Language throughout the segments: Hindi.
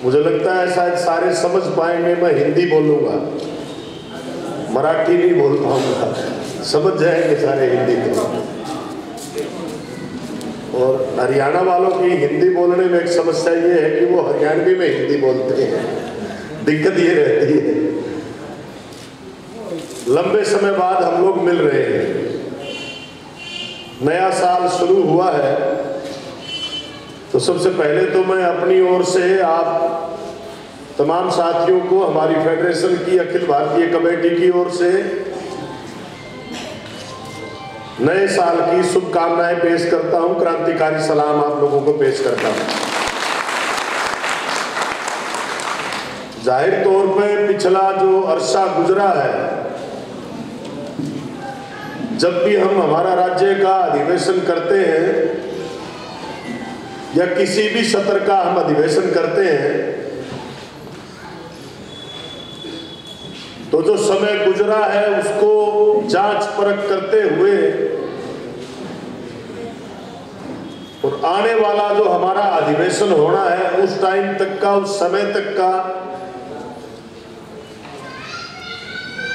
मुझे लगता है शायद सारे समझ पाएंगे, मैं हिंदी बोलूँगा, मराठी नहीं बोल पाऊँगा, समझ जाएंगे सारे हिंदी को। और हरियाणा वालों की हिंदी बोलने में एक समस्या ये है कि वो हरियाणवी में हिंदी बोलते हैं, दिक्कत ये रहती है। लंबे समय बाद हम लोग मिल रहे हैं, नया साल शुरू हुआ है, तो सबसे पहले तो मैं अपनी ओर से आप तमाम साथियों को हमारी फेडरेशन की अखिल भारतीय कमेटी की ओर से नए साल की शुभकामनाएं पेश करता हूं, क्रांतिकारी सलाम आप लोगों को पेश करता हूं। जाहिर तौर पे पिछला जो अरसा गुजरा है, जब भी हम हमारा राज्य का अधिवेशन करते हैं या किसी भी सत्र का हम अधिवेशन करते हैं, तो जो समय गुजरा है उसको जांच परख करते हुए और आने वाला जो हमारा अधिवेशन होना है उस टाइम तक का, उस समय तक का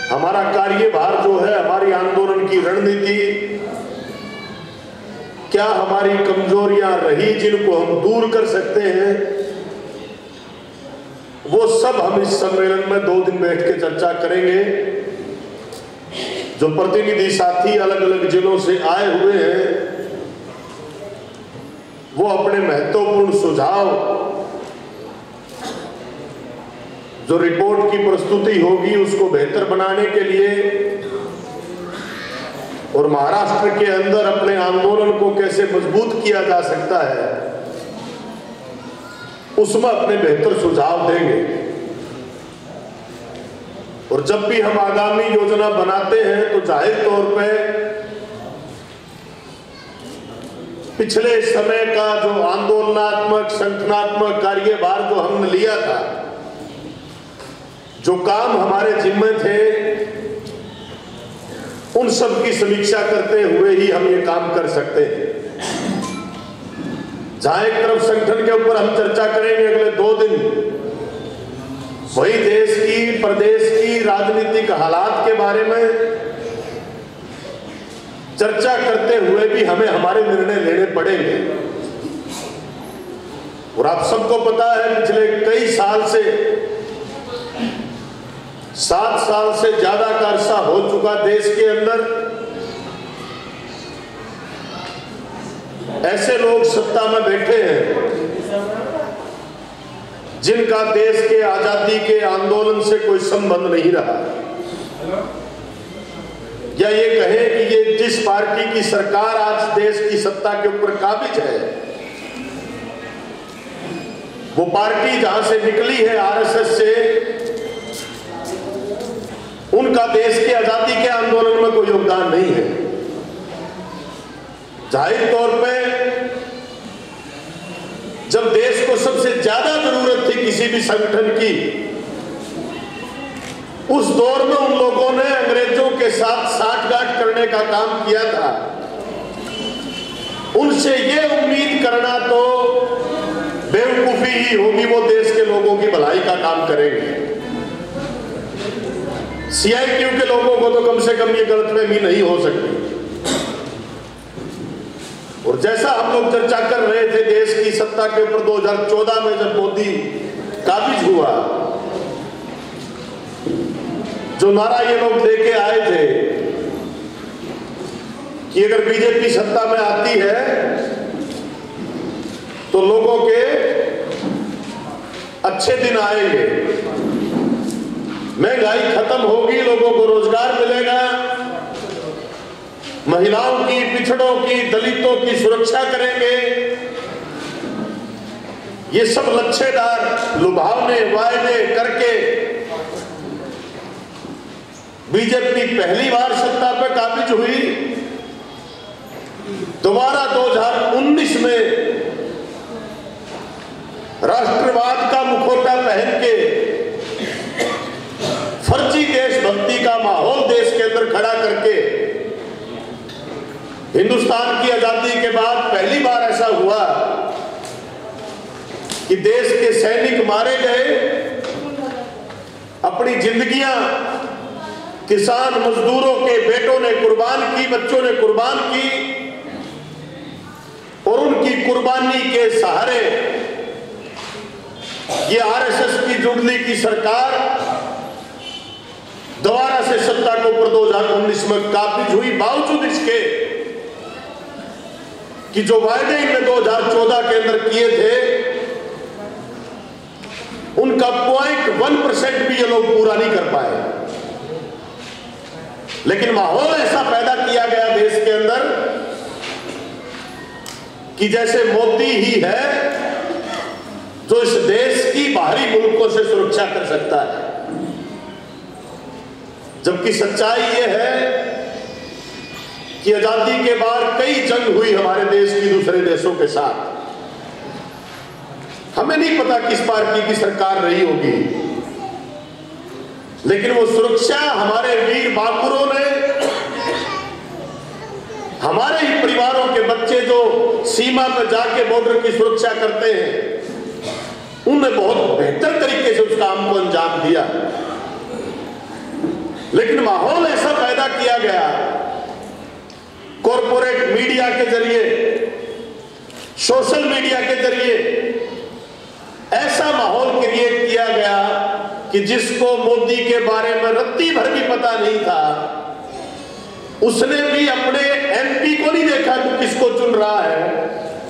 हमारा कार्यभार जो है, हमारी आंदोलन की रणनीति, क्या हमारी कमजोरियां रही जिनको हम दूर कर सकते हैं, वो सब हम इस सम्मेलन में 2 दिन बैठ के चर्चा करेंगे। जो प्रतिनिधि साथी अलग अलग जिलों से आए हुए हैं वो अपने महत्वपूर्ण सुझाव, जो रिपोर्ट की प्रस्तुति होगी उसको बेहतर बनाने के लिए और महाराष्ट्र के अंदर अपने आंदोलन को कैसे मजबूत किया जा सकता है उसमें अपने बेहतर सुझाव देंगे। और जब भी हम आगामी योजना बनाते हैं तो जाहिर तौर पे पिछले समय का जो आंदोलनात्मक संगठनात्मक कार्यभार जो हमने लिया था, जो काम हमारे जिम्मे थे, उन सब की समीक्षा करते हुए ही हम ये काम कर सकते हैं। जहां एक तरफ संगठन के ऊपर हम चर्चा करेंगे अगले 2 दिन, वही देश की, प्रदेश की राजनीतिक हालात के बारे में चर्चा करते हुए भी हमें हमारे निर्णय लेने पड़ेंगे। और आप सबको पता है पिछले कई साल से, 7 साल से ज्यादा का अरसा हो चुका देश के अंदर ऐसे लोग सत्ता में बैठे हैं जिनका देश के आजादी के आंदोलन से कोई संबंध नहीं रहा, या ये कहें कि ये जिस पार्टी की सरकार आज देश की सत्ता के ऊपर काबिज है, वो पार्टी जहां से निकली है आरएसएस से, उनका देश की आजादी के आंदोलन में कोई योगदान नहीं है। जाहिर तौर पे जब देश को सबसे ज्यादा जरूरत थी किसी भी संगठन की, उस दौर में उन लोगों ने अंग्रेजों के साथ साठगांठ करने का काम किया था। उनसे ये उम्मीद करना तो बेवकूफी ही होगी, वो देश के लोगों की भलाई का काम करेंगे। सीआईक्यू के लोगों को तो कम से कम ये गलतफहमी नहीं हो सकती। और जैसा हम लोग चर्चा कर रहे थे देश की सत्ता के ऊपर 2014 में जब मोदी काबिज हुआ, जो नारा ये लोग लेके आए थे कि अगर बीजेपी सत्ता में आती है तो लोगों के अच्छे दिन आएंगे, महंगाई खत्म होगी, लोगों को रोजगार मिलेगा, महिलाओं की, पिछड़ों की, दलितों की सुरक्षा करेंगे। ये सब लच्छेदार लुभावने वायदे करके बीजेपी पहली बार सत्ता पर काबिज हुई। दोबारा 2019 में राष्ट्रवाद का मुखौटा पहन के फर्जी देशभक्ति का माहौल देश के अंदर खड़ा करके हिंदुस्तान की आजादी के बाद पहली बार ऐसा हुआ कि देश के सैनिक मारे गए, अपनी जिंदगियां किसान मजदूरों के बेटों ने कुर्बान की, बच्चों ने कुर्बान की, और उनकी कुर्बानी के सहारे ये आरएसएस की जुगली की सरकार दोबारा से सत्ता को ऊपर 2019 में काबिज हुई। बावजूद इसके कि जो वायदे इनने 2014 के अंदर किए थे उनका 0.1% भी ये लोग पूरा नहीं कर पाए। लेकिन माहौल ऐसा पैदा किया गया देश के अंदर कि जैसे मोदी ही है जो इस देश की बाहरी मुल्कों से सुरक्षा कर सकता है, जबकि सच्चाई ये है कि आजादी के बाद कई जंग हुई हमारे देश की दूसरे देशों के साथ। हमें नहीं पता किस पार्टी की सरकार रही होगी, लेकिन वो सुरक्षा हमारे वीर बाकुरों ने, हमारे ही परिवारों के बच्चे जो सीमा पर जाके बॉर्डर की सुरक्षा करते हैं, उनने बहुत बेहतर तरीके से उस काम को अंजाम दिया। लेकिन माहौल ऐसा पैदा किया गया कॉरपोरेट मीडिया के जरिए, सोशल मीडिया के जरिए, ऐसा माहौल क्रिएट किया गया कि जिसको मोदी के बारे में रत्ती भर भी पता नहीं था, उसने भी अपने एमपी को नहीं देखा कि किसको चुन रहा है,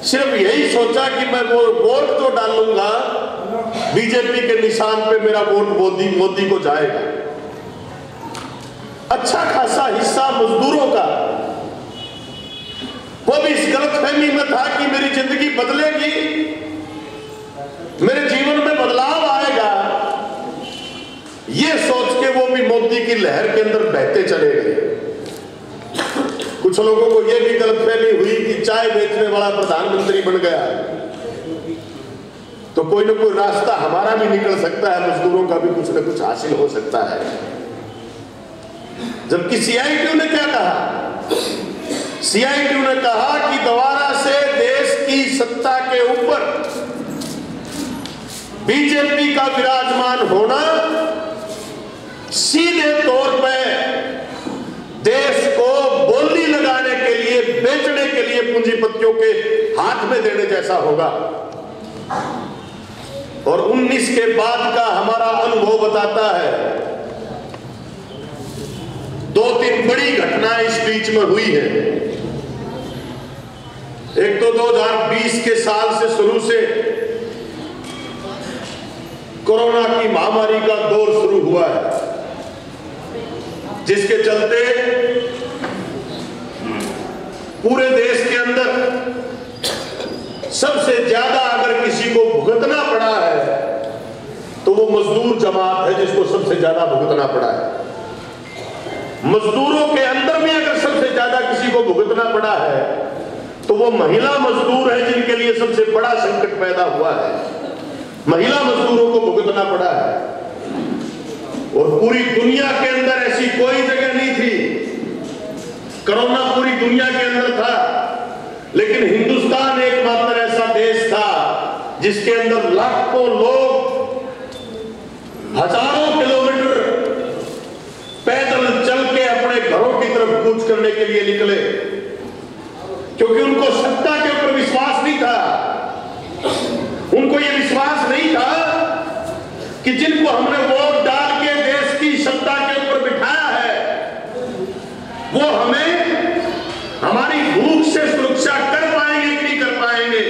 सिर्फ यही सोचा कि मैं वो वोट तो डालूंगा बीजेपी के निशान पे, मेरा वोट मोदी को जाएगा। अच्छा खासा हिस्सा मजदूरों का वो भी इस गलतफहमी में था कि मेरी जिंदगी बदलेगी, मेरे जीवन में बदलाव आएगा, ये सोच के वो भी मोदी की लहर के अंदर बहते चले गए। कुछ लोगों को यह भी गलतफहमी हुई कि चाय बेचने वाला प्रधानमंत्री बन गया तो कोई ना कोई रास्ता हमारा भी निकल सकता है, मजदूरों का भी कुछ ना कुछ हासिल हो सकता है। जबकि सीआईटीयू ने क्या कहा? सीआईटीयू ने कहा कि दोबारा से देश की सत्ता के ऊपर बीजेपी का विराजमान होना सीधे तौर पे देश को बोली लगाने के लिए, बेचने के लिए पूंजीपतियों के हाथ में देने जैसा होगा। और 19 के बाद का हमारा अनुभव बताता है, 2-3 बड़ी घटनाएं इस बीच में हुई है। एक तो 2020 के साल से शुरू से कोरोना की महामारी का दौर शुरू हुआ है, जिसके चलते पूरे देश के अंदर सबसे ज्यादा अगर किसी को भुगतना पड़ा है तो वो मजदूर जमात है जिसको सबसे ज्यादा भुगतना पड़ा है। मजदूरों के अंदर भी अगर सबसे ज्यादा किसी को भुगतना पड़ा है तो वो महिला मजदूर है, जिनके लिए सबसे बड़ा संकट पैदा हुआ है। महिला मजदूरों को भुगतना पड़ा है। और पूरी दुनिया के अंदर ऐसी कोई जगह नहीं थी, कोरोना पूरी दुनिया के अंदर था, लेकिन हिंदुस्तान एकमात्र ऐसा देश था जिसके अंदर लाखों लोग हजारों किलोमीटर पैदल चल के अपने घरों की तरफ कूच करने के लिए निकले, क्योंकि उनको सत्ता के ऊपर विश्वास नहीं था। उनको यह विश्वास नहीं था कि जिनको हमने वोट डाल के देश की सत्ता के ऊपर बिठाया है वो हमें हमारी भूख से सुरक्षा कर पाएंगे कि नहीं कर पाएंगे।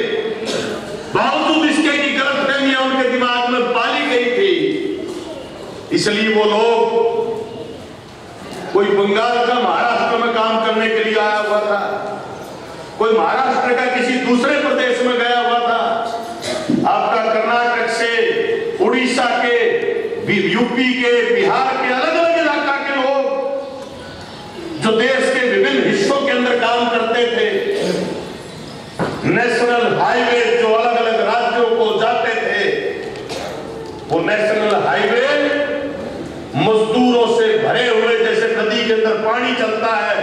बावजूद इसके की गलतफहमियां उनके दिमाग में पाली गई थी, इसलिए वो लोग, कोई बंगाल का महाराष्ट्र में काम करने के लिए आया हुआ था, कोई महाराष्ट्र का किसी दूसरे प्रदेश में गया हुआ था, आपका कर्नाटक से, उड़ीसा के, यूपी के, बिहार के, अलग अलग इलाका के लोग जो देश के विभिन्न हिस्सों के अंदर काम करते थे, नेशनल हाईवे जो अलग अलग राज्यों को जाते थे, वो नेशनल हाईवे मजदूरों से भरे हुए, जैसे नदी के अंदर पानी चलता है,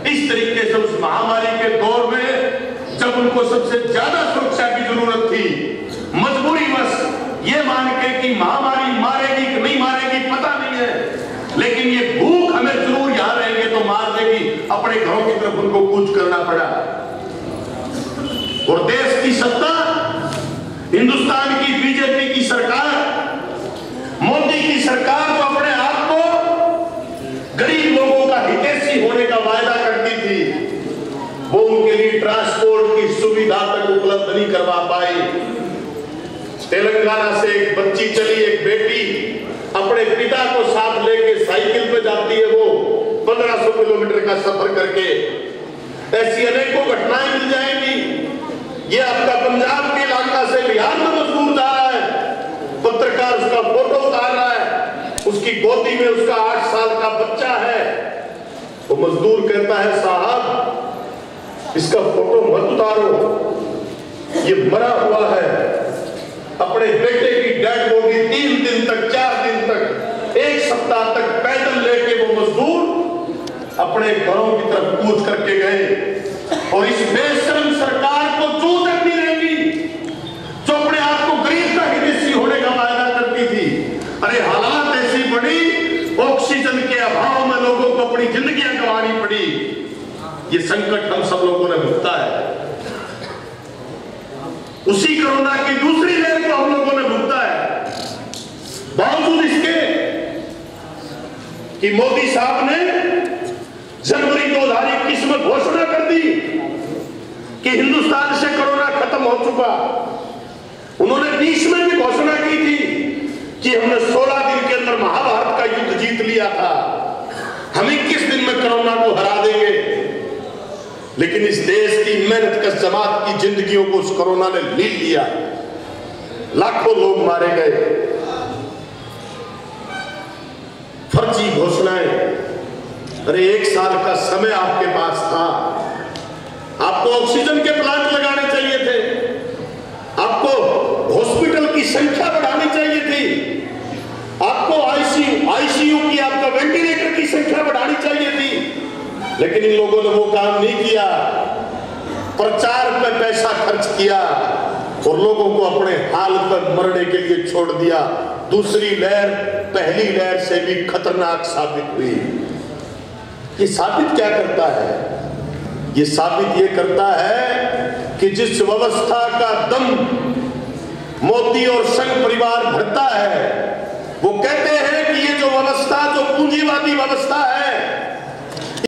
इस तरीके से उस महामारी के दौर में जब उनको सबसे ज्यादा सुरक्षा की जरूरत थी, मजबूरी की महामारी मारेगी कि नहीं मारेगी पता नहीं है, लेकिन ये भूख हमें जरूर यहां रहेंगे तो मार देगी। अपने घरों की तरफ उनको कूच करना पड़ा। और देश की सत्ता, हिंदुस्तान की बीजेपी की सरकार, मोदी की सरकार जो अपने आप को गरीब लोगों का हितैषी होने का वायदा करती थी, वो उनके लिए ट्रांसपोर्ट की सुविधा तक उपलब्ध नहीं करवा पाई। तेलंगाना से एक बच्ची चली, एक बेटी अपने पिता को साथ लेके साइकिल पे जाती है, वो 1500 किलोमीटर का सफर करके। ऐसी अनेकों घटनाएं मिल जाएंगी। ये आपका पंजाब के इलाका से बिहार में मजदूर जा रहा है, पत्रकार उसका फोटो उतार रहा है, उसकी गोदी में उसका 8 साल का बच्चा है। वो मजदूर कहता है, साहब इसका फोटो मत उतारो, ये मरा हुआ है। अपने बेटे की डेड बॉडी 3 दिन तक, 4 दिन तक, 1 सप्ताह तक पैदल लेके वो मजदूर अपने घरों की तरफ कूच करके गए। और इस बेशर्म सरकार को चू तक नहीं रहेगी जो अपने आप को गरीब का हितैषी होने का वायदा करती थी। अरे हालात ऐसी पड़ी, ऑक्सीजन के अभाव में लोगों को अपनी जिंदगियां गंवानी पड़ी। ये संकट हम सब लोगों ने भुगता है। उसी कोरोना की दूसरी लहर को हम लोगों ने भुगता है। बावजूद इसके कि मोदी साहब ने जनवरी 2021 में घोषणा कर दी कि हिंदुस्तान से कोरोना खत्म हो चुका। उन्होंने 20 में भी घोषणा की थी कि हमने 16 दिन के अंदर महाभारत का युद्ध जीत लिया था, हम 21 दिन में कोरोना को हरा देंगे। लेकिन इस देश की मेहनत का जमात की जिंदगियों को उस कोरोना ने लील लिया। लाखों लोग मारे गए। फर्जी घोषणाएं। अरे 1 साल का समय आपके पास था, आपको ऑक्सीजन के प्लांट लगाने चाहिए थे, आपको हॉस्पिटल की संख्या बढ़ानी चाहिए थी, आपको आईसीयू की, आपका वेंटिलेटर की संख्या बढ़ानी चाहिए थी। लेकिन इन लोगों ने वो काम नहीं किया। प्रचार पे पैसा खर्च किया और लोगों को अपने हाल पर मरने के लिए छोड़ दिया। दूसरी लहर पहली लहर से भी खतरनाक साबित हुई। ये साबित क्या करता है? ये साबित ये करता है कि जिस व्यवस्था का दम मोदी और संघ परिवार भरता है, वो कहते हैं कि ये जो व्यवस्था, जो पूंजीवादी व्यवस्था है,